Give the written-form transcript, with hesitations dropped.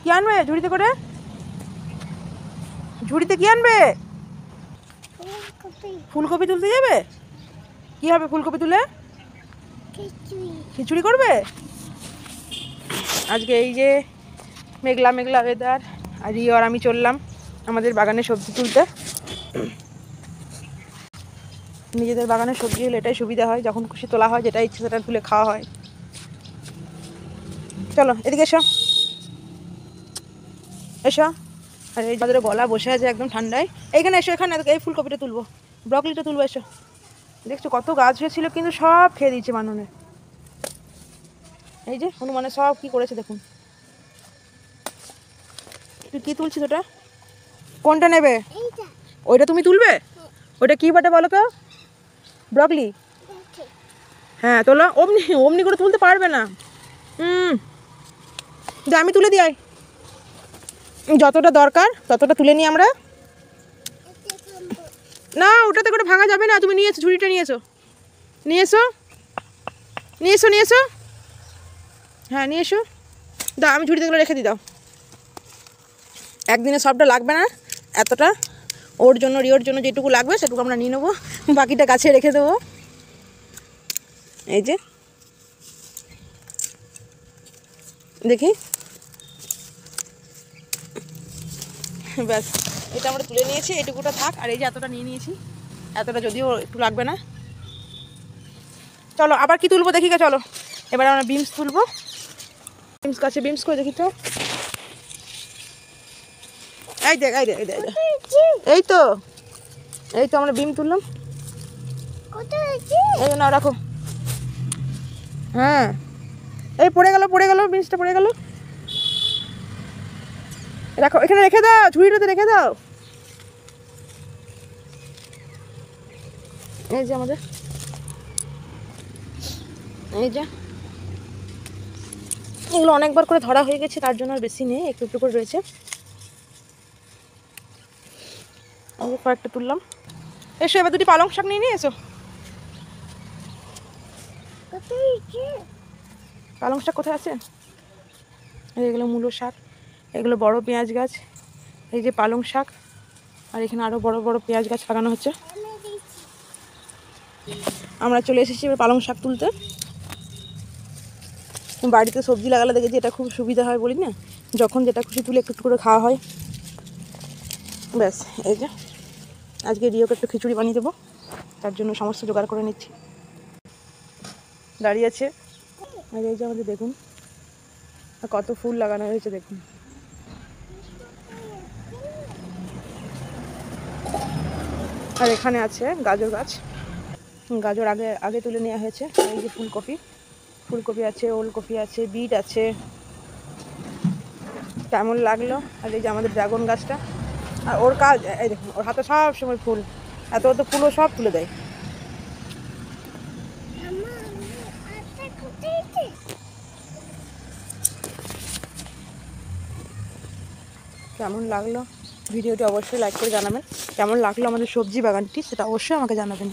কি আনবে ঝুড়িতে করে? ঝুড়িতে কি আনবে? ফুলকপি তুলতে যাবে? কি হবে ফুলকপি তুলে? খিচুড়ি করবে আজকে। এই যে মেঘলা মেঘলা ওয়েদার, আর রিও আর আমি চললাম আমাদের বাগানে সবজি তুলতে। নিজেদের বাগানের সবজি হলে এটাই সুবিধা হয়, যখন খুশি তোলা হয়, যেটা ইচ্ছে সেটা তুলে খাওয়া হয়। চলো এদিকে এসো, এসো। আর এই যাদের গলা বসে আছে একদম ঠান্ডায়, এইখানে এসো, এখানে এই ফুলকপিটা তুলবো, ব্রকলিটা তুলবো, এসো। দেখছো কত গাছ হয়েছিল, কিন্তু সব খেয়ে দিয়েছে মাননে। এই যে হনুমানে সব কি করেছে দেখুন। তুই কি তুলছিস ওটা? কোনটা নেবে? ওইটা তুমি তুলবে? ওইটা কি বটে বলো তো? ব্রকলি। হ্যাঁ তোলো। অমনি অমনি করে তুলতে পারবে না। যা আমি তুলে দিই, যতটা দরকার ততটা তুলে নিই আমরা। না ওটাতে করে ভাঙা যাবে না। তুমি নিয়ে এসো, ঝুড়িটা নিয়ে এসো, নিয়ে এসো, নিয়ে এসো, নিয়ে এসো। হ্যাঁ নিয়ে এসো, দাও আমি ঝুড়িতে গুলো রেখে দিই, দাও। একদিনে সবটা লাগবে না এতটা, ওর জন্য রিওর জন্য যেটুকু লাগবে সেটুকু আমরা নিয়ে নেবো, বাকিটা গাছে রেখে দেবো। এই যে দেখি, ব্যাস এটা আমরা তুলে নিয়েছি, এটুকুটা থাক। আর এই যে এতটা নিয়ে নিয়েছি, এতটা যদিও একটু লাগবে না। চলো আবার কি তুলবো দেখি, চলো এবার আমরা বিমস তুলবো। বিমস গাছে বিমস করে দেখি তো। এই দেখ, এই দেখ, এই দেখ, এই তো, এই তো আমরা বিম তুললাম। এই নাও রাখো। হ্যাঁ এই পড়ে গেল, পড়ে গেল, বিমসটা পড়ে গেল। রাখো, এখানে রেখে দাও, ঝুড়িটাতে রেখে দাও। এই যে আমাদের, এই যে এগুলো অনেকবার করে ধরা হয়ে গেছে, তার জন্য আর বেশি নেই, একটু একটু করে রয়েছে। কয়েকটা তুললাম। এসো এবার দুটি পালং শাক নিয়ে নিয়ে এসো। পালং শাক কোথায় আছে? এগুলো মূলো শাক, এগুলো বড় পেঁয়াজ গাছ, এই যে পালং শাক, আর এখানে আরও বড় বড় পেঁয়াজ গাছ লাগানো হচ্ছে। আমরা চলে এসেছি এবার পালং শাক তুলতে। বাড়িতে সবজি লাগালে দেখেছি এটা খুব সুবিধা হয়, বলি না, যখন যেটা খুশি তুলে একটু একটু করে খাওয়া হয়। ব্যাস এই যে আজকে রিওকে একটু খিচুড়ি বানিয়ে দেবো, তার জন্য সমস্ত জোগাড় করে নিচ্ছি। দাঁড়িয়ে আছে। আর এই যে আমাদের দেখুন কত ফুল লাগানো হয়েছে, দেখুন। আর এখানে আছে গাজর গাছ, গাজর আগে আগে তুলে নেওয়া হয়েছে। এই যে ফুলকপি, ফুলকপি আছে, ওলকপি আছে, বিট আছে। কেমন লাগলো? আর এই যে আমাদের ড্রাগন গাছটা, আর ওর কাজ এই দেখুন, ওর হাতে সব সময় ফুল, এত এত ফুলও সব তুলে দেয়। কেমন লাগলো ভিডিওটি অবশ্যই লাইক করে জানাবেন। কেমন লাগলো আমাদের সবজি বাগানটি সেটা অবশ্যই আমাকে জানাবেন।